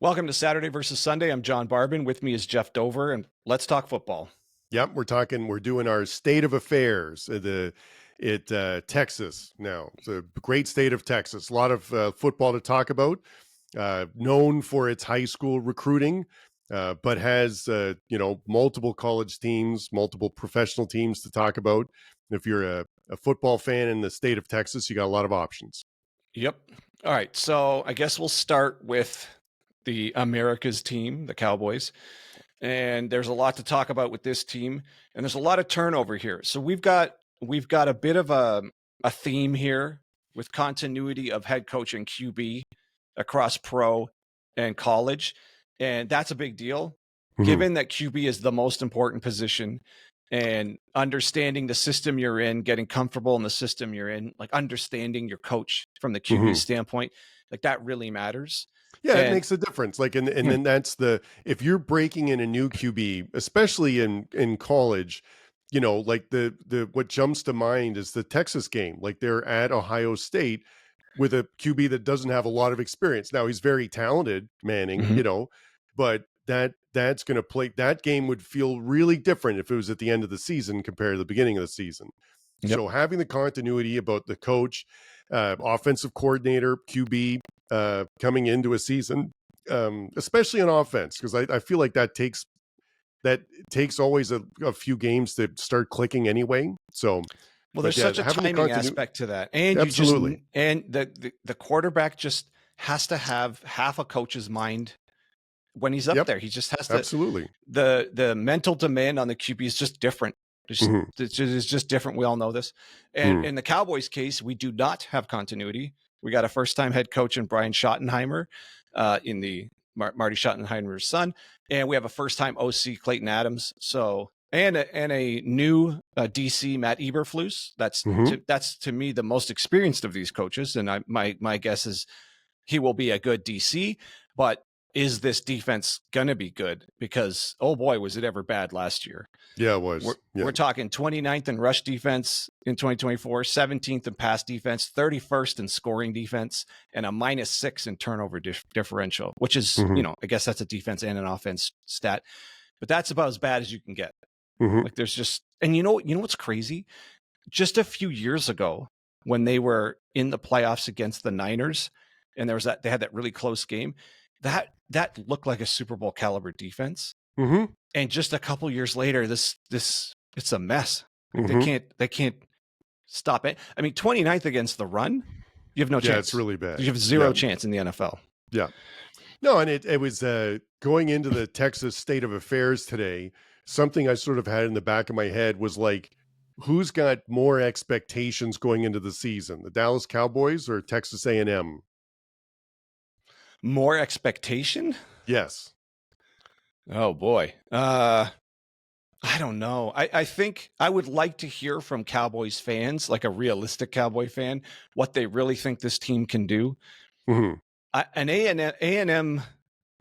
Welcome to Saturday versus Sunday. I'm John Barban. With me is Geoff Dover, and let's talk football. Yep, we're doing our state of affairs at Texas now. It's a great state of Texas. A lot of football to talk about. Known for its high school recruiting, but has multiple college teams, multiple professional teams to talk about. If you're a football fan in the state of Texas, you got a lot of options. Yep. All right. So I guess we'll start with the America's team, the Cowboys. And there's a lot to talk about with this team, and there's a lot of turnover here. So we've got a bit of a theme here with continuity of head coach and QB across pro and college, and that's a big deal, given that QB is the most important position, and understanding the system you're in, getting comfortable in the system you're in, like understanding your coach from the QB standpoint, like that really matters. Yeah, it makes a difference. Like, and then that's if you're breaking in a new QB, especially in college, like the what jumps to mind is the Texas game. Like they're at Ohio State with a QB that doesn't have a lot of experience. Now he's very talented, Manning, but that's going to play. That game would feel really different if it was at the end of the season compared to the beginning of the season. Yep. So having the continuity about the coach, offensive coordinator, QB, coming into a season, especially on offense, because I feel like that takes always a few games to start clicking anyway. So, well, there's such a timing aspect to that, and absolutely, the quarterback just has to have half a coach's mind when he's up there. He just has to. Absolutely, the mental demand on the QB is just different. It's just different. We all know this. And in the Cowboys case, we do not have continuity. We got a first-time head coach in Brian Schottenheimer, in the Marty Schottenheimer's son, and we have a first-time OC Clayton Adams. So and a new DC Matt Eberflus. That's to me the most experienced of these coaches, and my guess is he will be a good DC. But is this defense gonna be good? Because oh boy, was it ever bad last year. Yeah, it was. We're talking 29th in rush defense in 2024, 17th in pass defense, 31st in scoring defense, and a -6 in turnover differential, which is, I guess that's a defense and an offense stat, but that's about as bad as you can get. Like there's just, and you know what's crazy? Just a few years ago when they were in the playoffs against the Niners, and they had that really close game, that looked like a Super Bowl caliber defense. And just a couple years later, it's a mess. They can't stop it. I mean, 29th against the run, you have no chance. Yeah, it's really bad. You have zero chance in the NFL. Yeah. No, and it was going into the Texas state of affairs today, something I sort of had in the back of my head was like, who's got more expectations going into the season, the Dallas Cowboys or Texas A&M? More expectation? Yes. Oh boy. I don't know. I think I would like to hear from Cowboys fans, like a realistic Cowboy fan, what they really think this team can do. An A&M,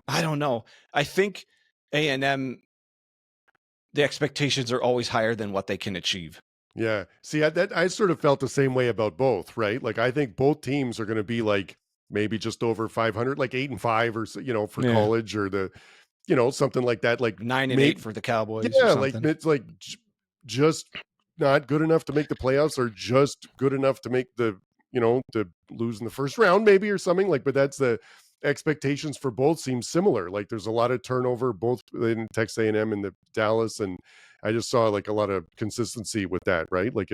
I don't know. I think A&M, the expectations are always higher than what they can achieve. Yeah. See, I sort of felt the same way about both, right? Like I think both teams are going to be like maybe just over 500, like 8-5 or, for college or the, something like that, like 9-8 for the Cowboys. Yeah. Like it's like just not good enough to make the playoffs or just good enough to make the, to lose in the first round maybe or something like, but that's the expectations for both seem similar. Like there's a lot of turnover, both in Texas A&M and the Dallas. And I just saw like a lot of consistency with that, right? Like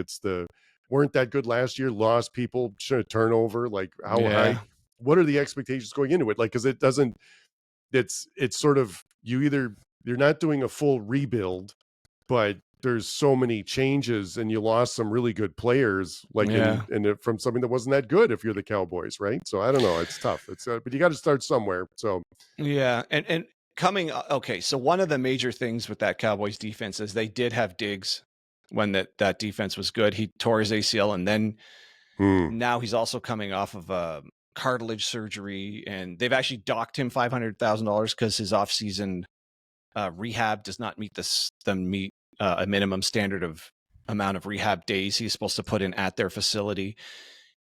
weren't that good last year, lost people, turnover, like how high, what are the expectations going into it? Like, cause it's sort of, you're not doing a full rebuild, but there's so many changes and you lost some really good players, like from something that wasn't that good if you're the Cowboys, right? So I don't know. It's tough. But you got to start somewhere. So yeah. And coming, okay. So one of the major things with that Cowboys defense is they did have Diggs when that defense was good. He tore his ACL and then now he's also coming off of cartilage surgery, and they've actually docked him $500,000 because his offseason rehab does not meet a minimum standard of amount of rehab days he's supposed to put in at their facility.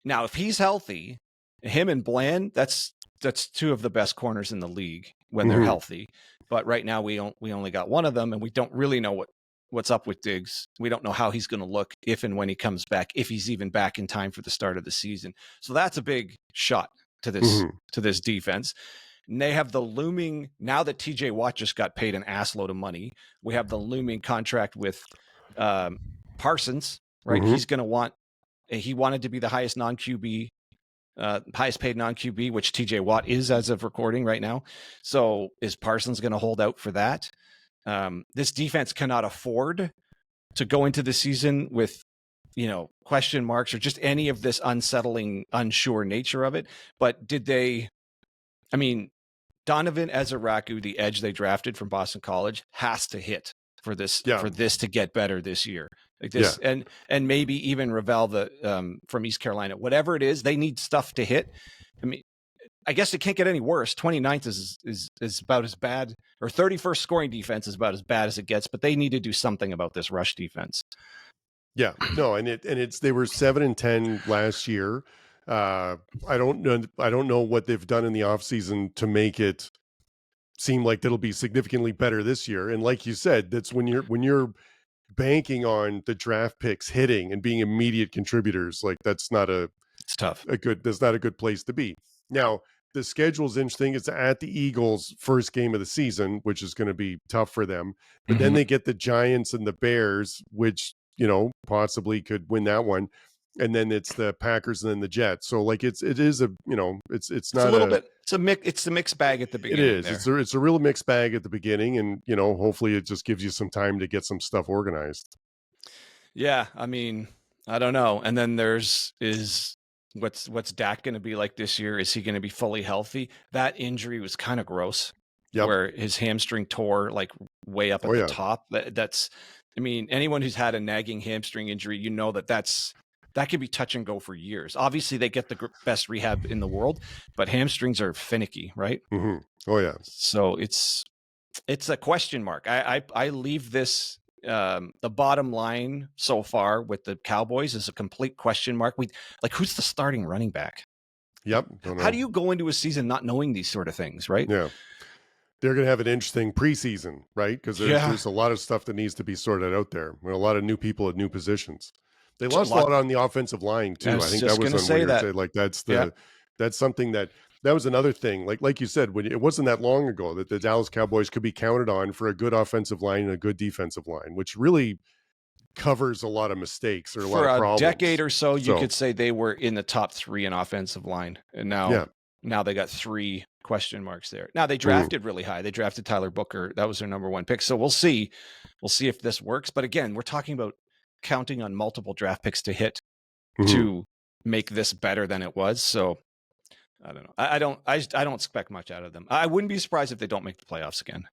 Now, if he's healthy, him and Bland, that's that's two of the best corners in the league when they're healthy. But right now we only got one of them, and we don't really know what's up with Diggs. We don't know how he's going to look if and when he comes back, if he's even back in time for the start of the season. So that's a big shot to this defense. And they have the looming, now that TJ Watt just got paid an ass load of money, we have the looming contract with Parsons, right? He's going to he wanted to be the highest non-QB, highest paid non-QB, which TJ Watt is as of recording right now. So is Parsons going to hold out for that? This defense cannot afford to go into the season with, question marks or just any of this unsettling, unsure nature of it. But Donovan Ezeraku, the edge they drafted from Boston College, has to hit for this to get better this year. Like this, and maybe even Ravel from East Carolina, whatever it is, they need stuff to hit. I guess it can't get any worse. 29th is about as bad, or 31st scoring defense is about as bad as it gets, but they need to do something about this rush defense. Yeah, no, and they were 7-10 last year. I don't know what they've done in the offseason to make it seem like it'll be significantly better this year. And like you said, that's when you're banking on the draft picks hitting and being immediate contributors, like that's not it's tough. That's not a good place to be. Now, the schedule's interesting. It's at the Eagles' first game of the season, which is going to be tough for them. But then they get the Giants and the Bears, which, possibly could win that one. And then it's the Packers and then the Jets. So like it's not a little bit. It's a mixed bag at the beginning. It is. It's a real mixed bag at the beginning, and hopefully it just gives you some time to get some stuff organized. Yeah, I don't know. And then what's Dak going to be like this year? Is he going to be fully healthy? That injury was kind of gross. Yep. Where his hamstring tore like way up at the top. That's anyone who's had a nagging hamstring injury, that could be touch and go for years. Obviously, they get the best rehab in the world, but hamstrings are finicky, right? Mm-hmm. Oh yeah. So it's a question mark. I leave this the bottom line so far with the Cowboys is a complete question mark. Who's the starting running back? Yep. How do you go into a season not knowing these sort of things, right? Yeah. They're going to have an interesting preseason, right? Because there's a lot of stuff that needs to be sorted out there. A lot of new people at new positions. They lost a lot on the offensive line too. I think that was that's something that was another thing. Like you said, when it wasn't that long ago that the Dallas Cowboys could be counted on for a good offensive line and a good defensive line, which really covers a lot of mistakes or a lot of problems. For a decade or so, you could say they were in the top 3 in offensive line, and now they got 3 question marks there. Now they drafted really high. They drafted Tyler Booker. That was their number 1 pick. So we'll see if this works. But again, we're talking about counting on multiple draft picks to hit to make this better than it was. So I don't know. I don't expect much out of them. I wouldn't be surprised if they don't make the playoffs again.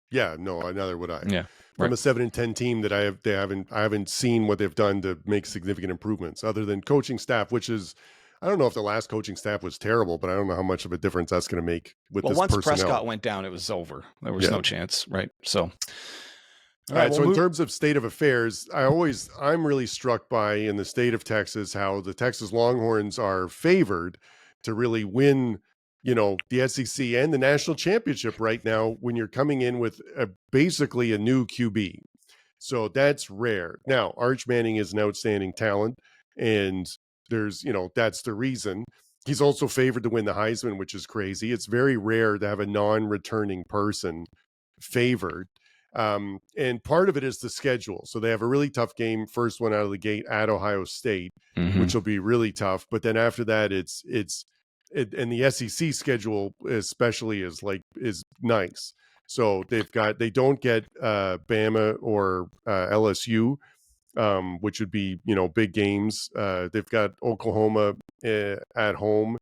Yeah, no, neither would I. Yeah. From a 7-10 team that I haven't seen what they've done to make significant improvements other than coaching staff, which is, I don't know if the last coaching staff was terrible, but I don't know how much of a difference that's going to make with this personnel. Once Prescott went down, it was over. There was no chance, right? So, all right. So in terms of state of affairs, I'm really struck by in the state of Texas how the Texas Longhorns are favored to really win, the SEC and the national championship right now when you're coming in with basically a new QB. So that's rare. Now, Arch Manning is an outstanding talent, and there's, that's the reason. He's also favored to win the Heisman, which is crazy. It's very rare to have a non-returning person favored. And part of it is the schedule. So they have a really tough game, first one out of the gate at Ohio State, which will be really tough. But then after that, and the SEC schedule especially is nice. So they don't get Bama or LSU, which would be, big games. They've got Oklahoma at home,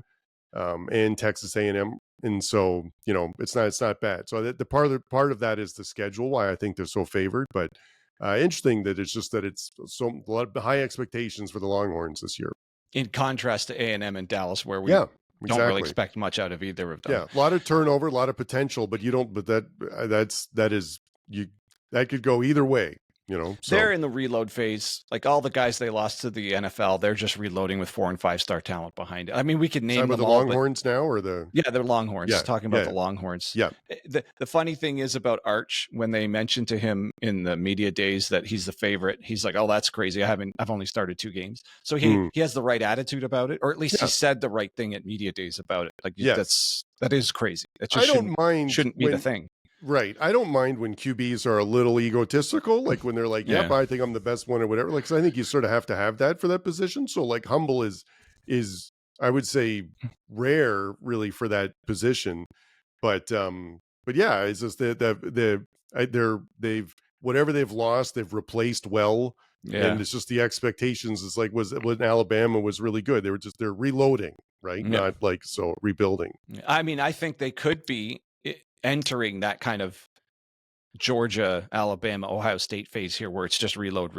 and Texas A&M. And so, it's not bad. So the part of that is the schedule, why I think they're so favored. But interesting that it's just that it's a lot of high expectations for the Longhorns this year. In contrast to A&M and Dallas, where we don't really expect much out of either of them. Yeah, a lot of turnover, a lot of potential, but you don't. But that could go either way. So they're in the reload phase. Like all the guys they lost to the NFL, they're just reloading with 4 and 5 star talent behind it. I mean, we could name them the all, Longhorns now or yeah, they're Longhorns. Yeah, Just talking about the Longhorns. Yeah. The funny thing is about Arch, when they mentioned to him in the media days that he's the favorite, he's like, "Oh, that's crazy. I've only started 2 games." So he has the right attitude about it, or at least he said the right thing at media days about it. Like that is crazy. That just shouldn't be the thing. Right. I don't mind when QBs are a little egotistical, like when they're like, "Yep, I think I'm the best one," or whatever. Like, 'cause I think you sort of have to have that for that position. So like humble is I would say rare really for that position. But yeah, it's just they've whatever they've lost, they've replaced well. Yeah. And it's just the expectations. It's like when Alabama was really good. They're reloading, right? Yeah. Not like rebuilding. I mean, I think they could be entering that kind of Georgia, Alabama, Ohio State phase here where it's just reload.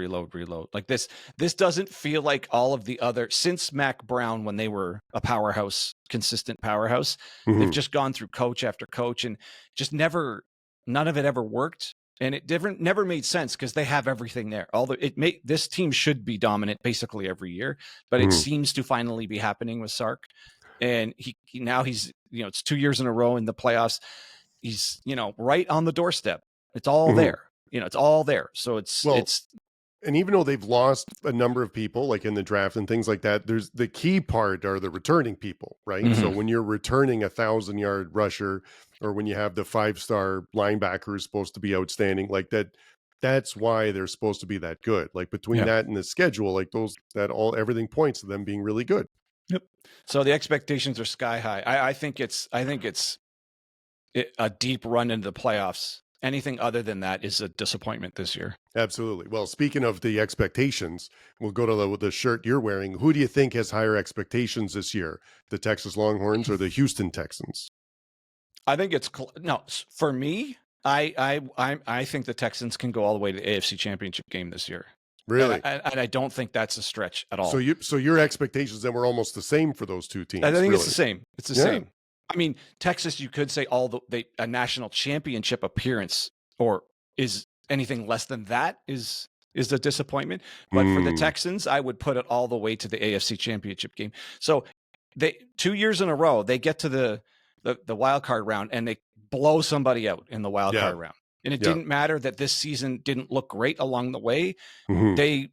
Like this doesn't feel like all of the other, since Mac Brown, when they were a powerhouse, consistent powerhouse, they've just gone through coach after coach and just none of it ever worked. And it never made sense because they have everything there. This team should be dominant basically every year, but it seems to finally be happening with Sark. And he's it's 2 years in a row in the playoffs. He's, right on the doorstep. It's all there. It's all there. So it's and even though they've lost a number of people like in the draft and things like that, there's the key part are the returning people, right? So when you're returning 1,000-yard rusher, or when you have the 5-star linebacker who's supposed to be outstanding, like that's why they're supposed to be that good. Like between that and the schedule, like everything points to them being really good. Yep. So the expectations are sky high. I think it's a deep run into the playoffs. Anything other than that is a disappointment this year. Absolutely. Well, speaking of the expectations, we'll go to the shirt you're wearing. Who do you think has higher expectations this year? The Texas Longhorns or the Houston Texans? I think it's for me. I think the Texans can go all the way to the AFC Championship game this year. Really? And I don't think that's a stretch at all. So your expectations then were almost the same for those two teams. I think it's the same. It's the same. I mean, Texas, you could say a national championship appearance, or is anything less than that is a disappointment. But for the Texans, I would put it all the way to the AFC Championship game. So 2 years in a row, they get to the wild card round and they blow somebody out in the wild card round. And it didn't matter that this season didn't look great along the way. The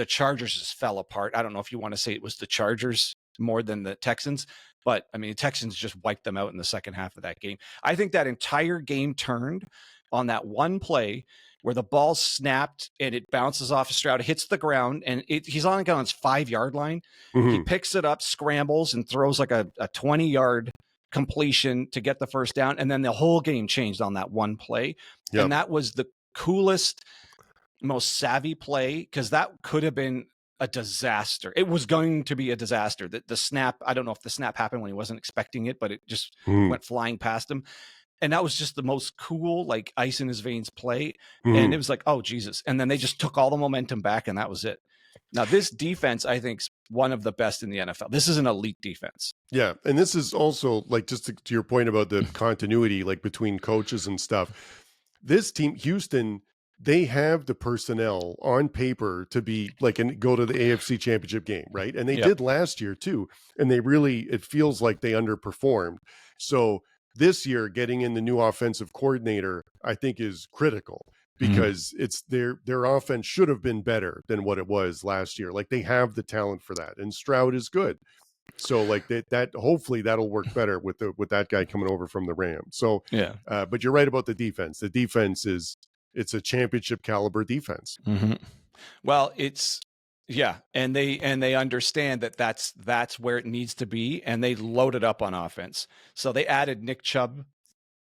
Chargers just fell apart. I don't know if you want to say it was the Chargers more than the Texans, but I mean, the Texans just wiped them out in the second half of that game. I think that entire game turned on that one play where the ball snapped and it bounces off of Stroud, hits the ground, and he's on his 5-yard line. He picks it up, scrambles, and throws like a 20-yard completion to get the first down. And then the whole game changed on that one play. And that was the coolest, most savvy play, because that could have been a disaster. It was going to be a disaster. The snap, I don't know if the snap happened when he wasn't expecting it, but it just went flying past him. And that was just the most cool, like ice in his veins play. And it was like, oh, Jesus. And then they just took all the momentum back, and that was it. Now, this defense, I think, is one of the best in the NFL. This is an elite defense. Yeah. And this is also, like, just to your point about the continuity, like between coaches and stuff. This team, Houston, they have the personnel on paper to be like and go to the AFC Championship game, right? And they did last year too. And it feels like they underperformed. So this year, getting in the new offensive coordinator, I think, is critical because it's their offense should have been better than what it was last year. Like they have the talent for that, and Stroud is good. So like that hopefully that'll work better with that guy coming over from the Rams. So but you're right about the defense. The defense it's a championship caliber defense. Well, and they understand that that's where it needs to be, and they loaded up on offense. So they added Nick Chubb.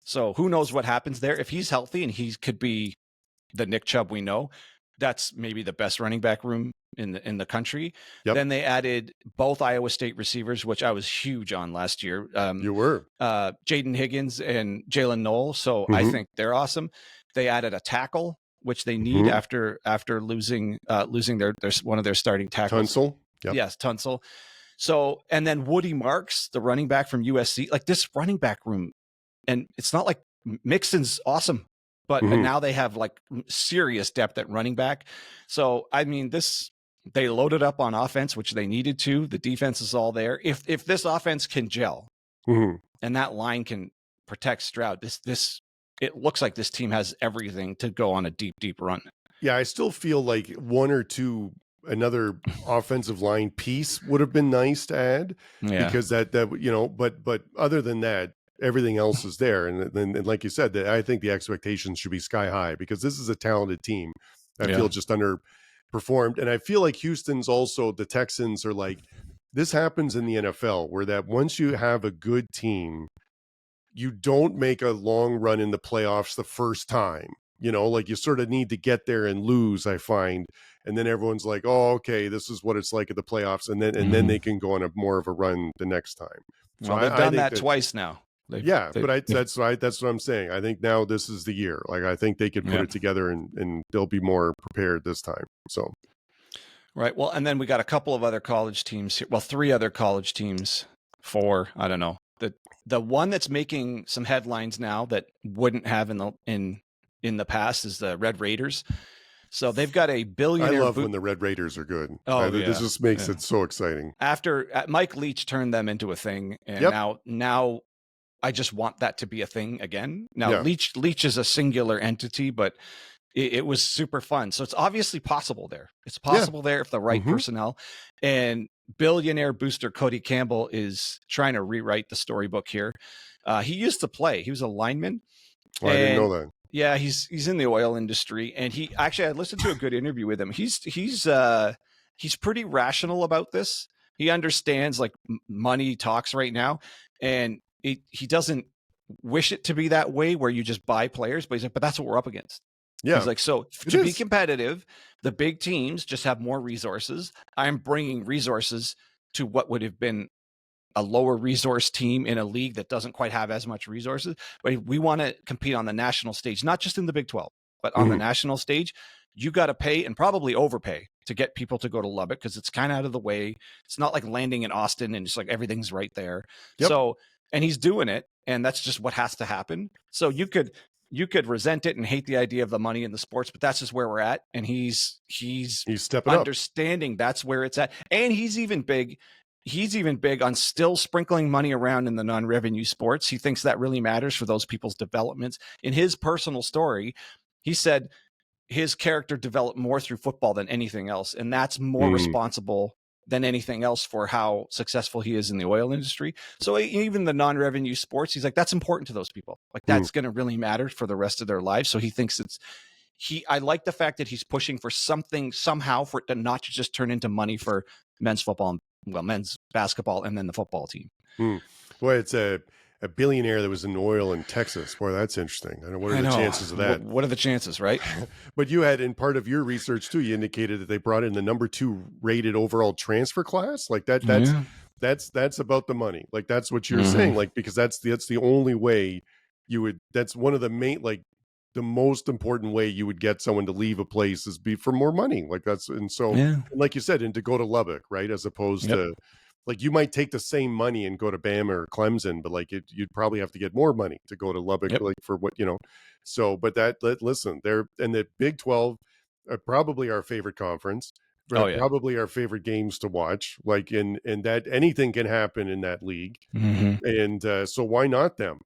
So who knows what happens there if he's healthy and he could be the Nick Chubb we know. That's maybe the best running back room in the country. Then they added both Iowa State receivers, which I was huge on last year. You were Jaden Higgins and Jalen Noel. So I think they're awesome. They added a tackle, which they need after losing their one of their starting tackles. Tunsil. Yes, Tunsil. So, and then Woody Marks, the running back from USC, like this running back room. And it's not like Mixon's awesome. but now they have like serious depth at running back. So, I mean, they loaded up on offense, which they needed to. The defense is all there. If this offense can gel and that line can protect Stroud, it looks like this team has everything to go on a deep, deep run. Yeah, I still feel like one or two another offensive line piece would have been nice to add because that but other than that, everything else is there. And like you said, that I think the expectations should be sky high because this is a talented team. I feel just underperformed. And I feel like Houston's also, the Texans are like, this happens in the NFL where that once you have a good team, you don't make a long run in the playoffs the first time. Like you sort of need to get there and lose, I find. And then everyone's like, oh, okay, this is what it's like at the playoffs. And then they can go on a more of a run the next time. So well, they've done that twice now. That's right. That's what I'm saying. I think now this is the year. Like, I think they could put it together and they'll be more prepared this time. So. Right. Well, and then we got a couple of other college teams here. Well, 3 other college teams, 4, I don't know. The one that's making some headlines now that wouldn't have in the past is the Red Raiders. So they've got a billionaire. I love when the Red Raiders are good. Oh, this just makes it so exciting. After Mike Leach turned them into a thing, and now I just want that to be a thing again. Now Leach is a singular entity, but it was super fun. So it's obviously possible there. It's possible there if the right personnel. And billionaire booster Cody Campbell is trying to rewrite the storybook here. He used to play. He was a lineman. I didn't know that. Yeah, he's in the oil industry, and I listened to a good interview with him. He's pretty rational about this. He understands like money talks right now, and he doesn't wish it to be that way where you just buy players, but he's like, but that's what we're up against. Yeah, he's like, so to be competitive, the big teams just have more resources. I'm bringing resources to what would have been a lower resource team in a league that doesn't quite have as much resources, but we want to compete on the national stage, not just in the Big 12, but on the national stage. You got to pay and probably overpay to get people to go to Lubbock because it's kind of out of the way. It's not like landing in Austin and just like everything's right there. Yep. So, and he's doing it, and that's just what has to happen. So you could resent it and hate the idea of the money in the sports, but that's just where we're at. And he's stepping understanding up. That's where it's at. And he's even big on still sprinkling money around in the non-revenue sports. He thinks that really matters for those people's developments. In his personal story, he said his character developed more through football than anything else. And that's more responsible than anything else for how successful he is in the oil industry. So even the non-revenue sports, he's like, that's important to those people. Like that's going to really matter for the rest of their lives. So he thinks I like the fact that he's pushing for something somehow for it to not just turn into money for men's football, men's basketball, and then the football team. Boy, it's a billionaire that was in oil in Texas. Boy, that's interesting. I don't know. What are the chances of that? What are the chances, right? But you had, in part of your research too, you indicated that they brought in the number 2 rated overall transfer class. Like that's about the money. Like that's what you're saying. Like, because that's the only way you would, that's one of the main, like the most important way you would get someone to leave a place is be for more money. Like that's, and so, and like you said, and to go to Lubbock, right? As opposed to, like, you might take the same money and go to Bama or Clemson, but like you'd probably have to get more money to go to Lubbock, like for what, so, but listen, and the Big 12 are probably our favorite conference, probably our favorite games to watch, like and that anything can happen in that league. And so why not them,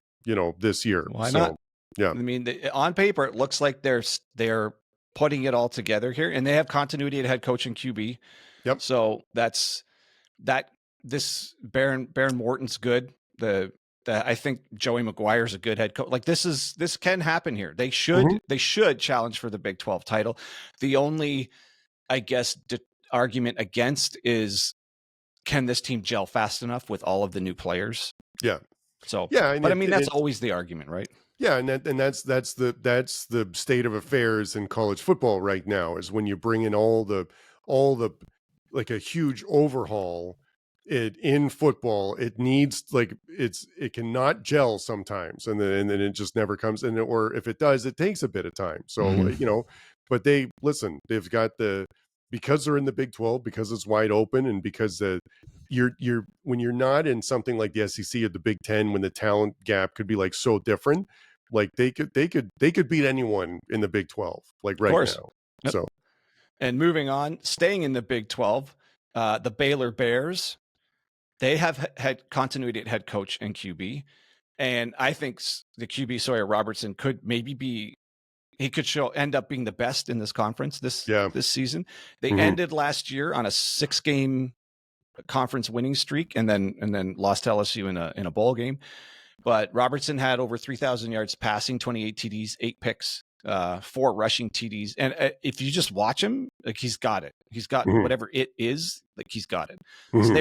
this year? Why not? Yeah. I mean, on paper, it looks like they're putting it all together here, and they have continuity at head coach and QB. Yep. So this Baron Morton's good. I think Joey McGuire's a good head coach. Like this can happen here. They should challenge for the Big 12 title. The only, I guess, argument against is, can this team gel fast enough with all of the new players? Yeah. So but I mean that's always the argument, right? Yeah, and that's the state of affairs in college football right now, is when you bring in all the like a huge overhaul in football, it needs, like, it cannot gel sometimes, and then it just never comes in, or if it does, it takes a bit of time. So but they've got because they're in the Big 12, because it's wide open, and because you're when you're not in something like the SEC or the Big 10, when the talent gap could be like so different, Like they could beat anyone in the Big 12, like Of right course. now. Yep. So, and moving on, staying in the Big 12, the Baylor Bears, they have had continuity at head coach and QB. And I think the QB Sawyer Robertson could maybe end up being the best in this conference this season. They ended last year on a 6-game conference winning streak and then lost to LSU in a bowl game. But Robertson had over 3,000 yards passing, 28 TDs, 8 picks, 4 rushing TDs. And if you just watch him, like he's got it. He's got whatever it is, like he's got it. So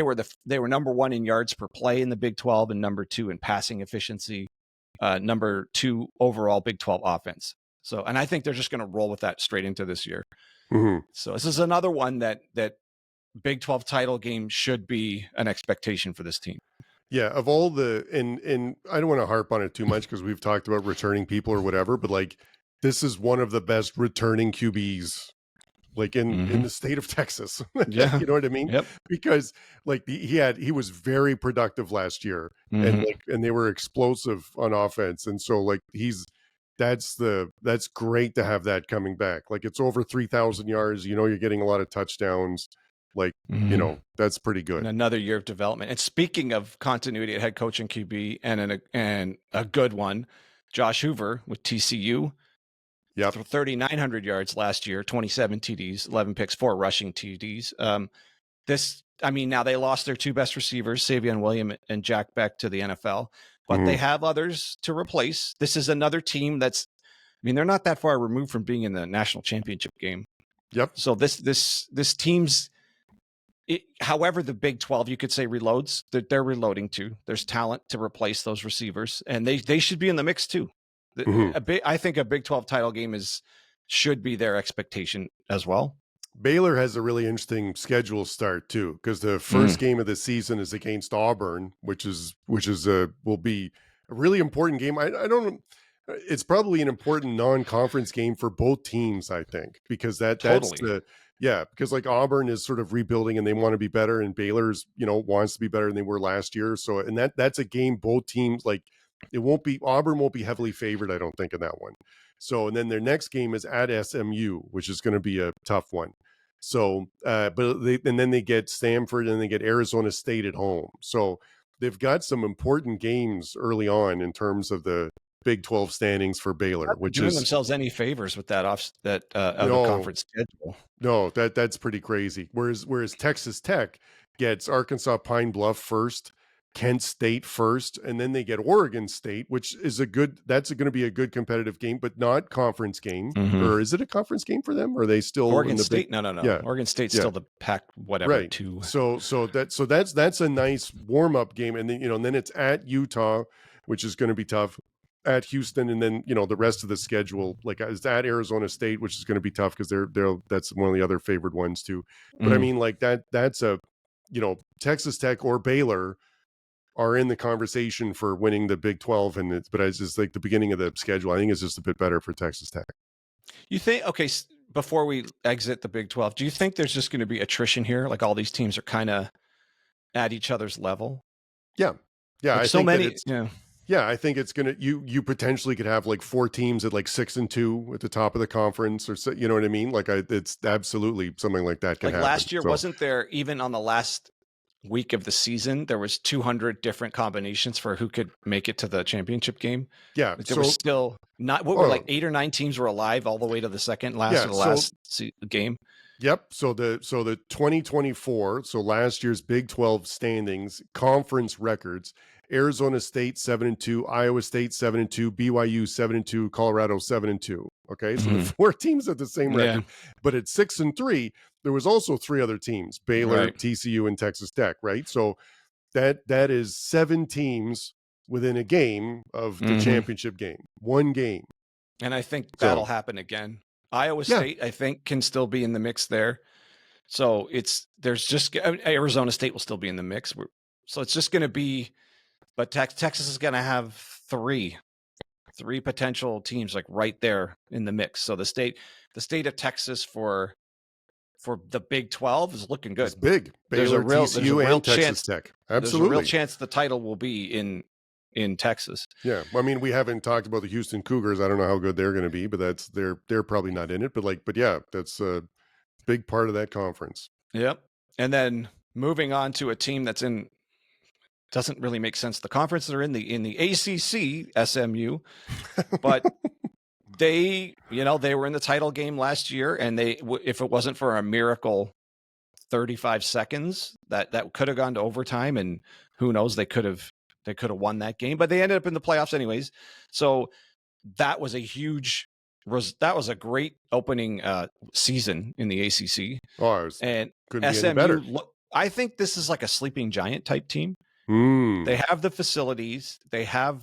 they were number 1 in yards per play in the Big 12 and number 2 in passing efficiency, number 2 overall Big 12 offense. So, and I think they're just going to roll with that straight into this year. So this is another one that Big 12 title game should be an expectation for this team. Yeah, of all the and I don't want to harp on it too much because we've talked about returning people or whatever, but like this is one of the best returning QBs like in the state of Texas. Yeah. You know what I mean? Yep. Because like he was very productive last year and they were explosive on offense. And so like that's great to have that coming back. Like it's over 3,000 yards, you know, you're getting a lot of touchdowns. Like, you know, that's pretty good. And another year of development. And speaking of continuity at head coach and QB and a good one, Josh Hoover with TCU. Yeah. 3,900 yards last year, 27 TDs, 11 picks, 4 rushing TDs. Now they lost their 2 best receivers, Savion Williams and Jack Beck, to the NFL, but they have others to replace. This is another team they're not that far removed from being in the national championship game. Yep. So this team's, however, the Big 12, you could say, reloads. They're reloading too. There's talent to replace those receivers, and they should be in the mix too. I think a Big 12 title game should be their expectation as well. Baylor has a really interesting schedule start too, because the first game of the season is against Auburn, which will be a really important game. I don't. It's probably an important non-conference game for both teams, I think, because that's because like Auburn is sort of rebuilding and they want to be better, and Baylor's wants to be better than they were last year. So and that's a game both teams like. Auburn won't be heavily favored, I don't think, in that one. So, and then their next game is at SMU, which is going to be a tough one. So, then they get Stanford and they get Arizona State at home. So they've got some important games early on in terms of the Big 12 standings for Baylor, which doing is themselves any favors with that conference schedule. No, that's pretty crazy. Whereas Texas Tech gets Arkansas Pine Bluff first, Kent State first, and then they get Oregon State, which is that's going to be a good competitive game, but not conference game. Or is it a conference game for them? Or are they still Oregon State? No. Yeah. Oregon State's still the Pac whatever right. 2. So that's a nice warm-up game. And then and then it's at Utah, which is going to be tough, at Houston, and then the rest of the schedule like is at Arizona State, which is going to be tough because they're that's one of the other favored ones too. But I mean, like that's a Texas Tech or Baylor are in the conversation for winning the Big 12, but it's just like the beginning of the schedule. I think it's just a bit better for Texas Tech. You think, okay, before we exit the Big 12, do you think there's just going to be attrition here? Like all these teams are kind of at each other's level? Yeah. Yeah. Like I think it's going to, you potentially could have like 4 teams at like 6-2 at the top of the conference, or so, you know what I mean? Like it's absolutely something like that can happen. Last year, wasn't there, even on the last week of the season, there was 200 different combinations for who could make it to the championship game? Yeah. There was still not, were like 8 or 9 teams were alive all the way to the last game. Yep. So the 2024, so last year's Big 12 standings, conference records: Arizona State 7-2, Iowa State 7-2, BYU 7-2, Colorado 7-2. Okay, so the 4 teams have the same record, but at 6-3, there was also 3 other teams: Baylor, TCU, and Texas Tech. Right, so that is 7 teams within a game of the championship game, 1 game. And I think that'll happen again. Iowa State, I think, can still be in the mix there. So Arizona State will still be in the mix. So it's just going to be, but Texas is going to have 3 potential teams like right there in the mix. So the state of Texas for the Big 12 is looking good. It's big. Baylor, TCU, and Texas Tech. Absolutely. There's a real chance the title will be in in Texas. Yeah. I mean, we haven't talked about the Houston Cougars. I don't know how good they're going to be, but they're probably not in it. But yeah, that's a big part of that conference. Yep. And then moving on to a team that's in, doesn't really make sense. The conference they're in the ACC, SMU, but they were in the title game last year, and if it wasn't for a miracle 35 seconds, that could have gone to overtime, and who knows, they could have won that game, but they ended up in the playoffs anyways. So that was a great opening season in the ACC. And SMU, I think this is like a sleeping giant type team. They have the facilities, they have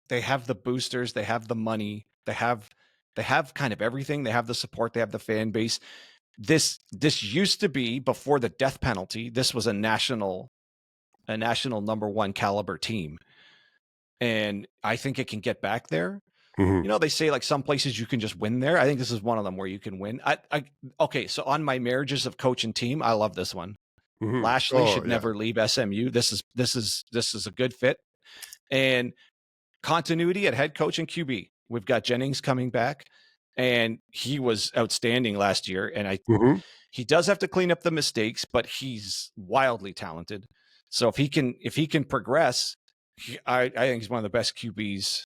the boosters, they have the money, they have kind of everything. They have the support, they have the fan base. This used to be, before the death penalty, this was a national number one caliber team. And I think it can get back there. They say like some places you can just win there. I think this is one of them where you can win. Okay, so on my marriages of coach and team, I love this one. Lashley should never leave SMU. This is a good fit. And continuity at head coach and QB. We've got Jennings coming back, and he was outstanding last year. And he does have to clean up the mistakes, but he's wildly talented. So if he can progress, I think he's one of the best QBs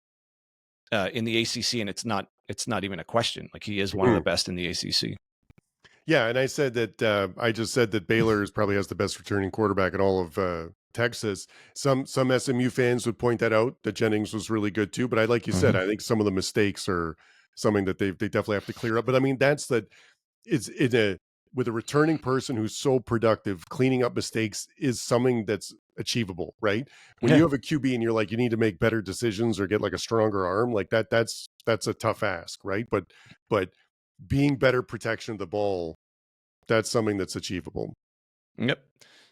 in the ACC, and it's not even a question. Like, he is one of the best in the ACC. Yeah, and I said that I just said that Baylor probably has the best returning quarterback in all of Texas. Some SMU fans would point that out, that Jennings was really good too. But like you said, I think some of the mistakes are something that they definitely have to clear up. But I mean, with a returning person who's so productive, cleaning up mistakes is something that's achievable, right? When you have a QB and you're like, you need to make better decisions or get like a stronger arm, like that's a tough ask, right? But being better protection of the ball, that's something that's achievable. Yep.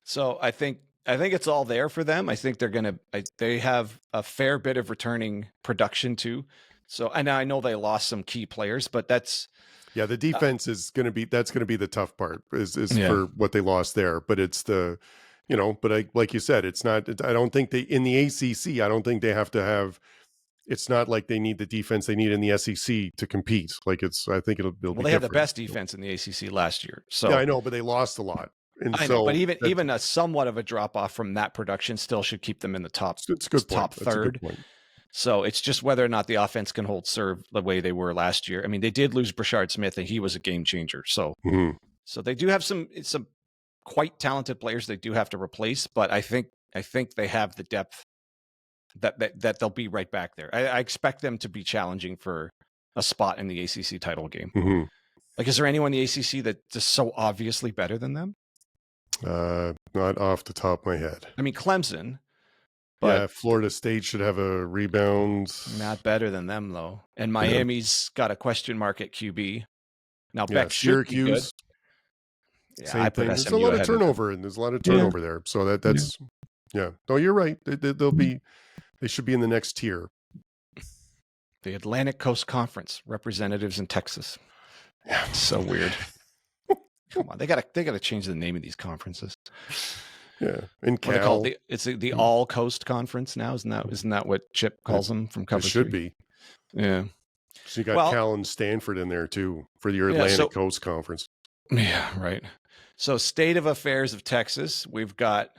So I think it's all there for them. I think they have a fair bit of returning production too. So, and I know they lost some key players, but the defense is going to be the tough part is for what they lost there. But it's like you said, it's not, I don't think in the ACC, I don't think they have to have, it's not like they need the defense they need in the SEC to compete. Like I think it'll be they had the best defense in the ACC last year. So yeah, I know, but they lost a lot. And I know, but even a somewhat of a drop off from that production still should keep them in the top third. So it's just whether or not the offense can hold serve the way they were last year. I mean, they did lose Brashard Smith, and he was a game changer. So so they do have some quite talented players they do have to replace, but I think they have the depth that they'll be right back there. I expect them to be challenging for a spot in the ACC title game. Like, is there anyone in the ACC that's just so obviously better than them? Not off the top of my head. I mean, Clemson. But Florida State should have a rebound. Not better than them, though. And Miami's got a question mark at QB. Now, Beck Syracuse. Same thing. There's a lot of turnover, there. So that's No, you're right. They should be in the next tier. The Atlantic Coast Conference, representatives in Texas. Yeah, so weird. Come on, they gotta change the name of these conferences. Yeah, in Cal, it's the All Coast Conference now. Isn't that what Chip calls them from cover? It should be. Yeah. So you got Cal and Stanford in there too for your Atlantic Coast Conference. Yeah, right. So, state of affairs of Texas, we've got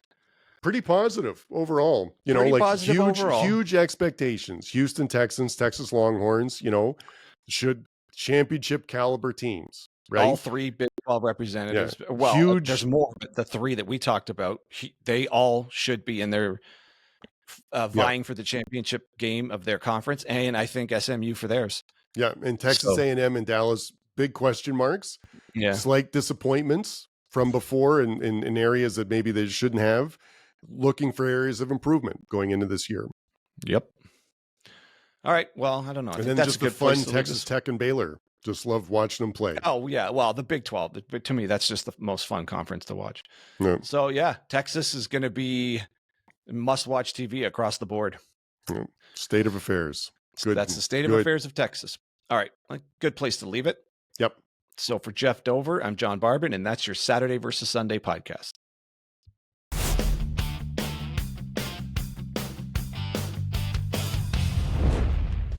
pretty positive overall. Huge expectations. Houston Texans, Texas Longhorns. Should championship caliber teams. Right? All three Big 12 representatives. Yeah. Well, huge. There's more, but the three that we talked about, they all should be in their vying for the championship game of their conference, and I think SMU for theirs. Yeah, and Texas A&M and Dallas, big question marks. Yeah, slight disappointments from before in areas that maybe they shouldn't have. Looking for areas of improvement going into this year. Yep. All right. Well, I don't know. And then just the fun Texas Tech and Baylor. Just love watching them play. Oh, yeah. Well, the Big 12, to me, that's just the most fun conference to watch. Yeah. So, Texas is going to be must-watch TV across the board. Yeah. State of affairs. Good. That's the state of affairs of Texas. All right. Good place to leave it. Yep. So, for Geoff Dover, I'm John Barban, and that's your Saturday versus Sunday podcast.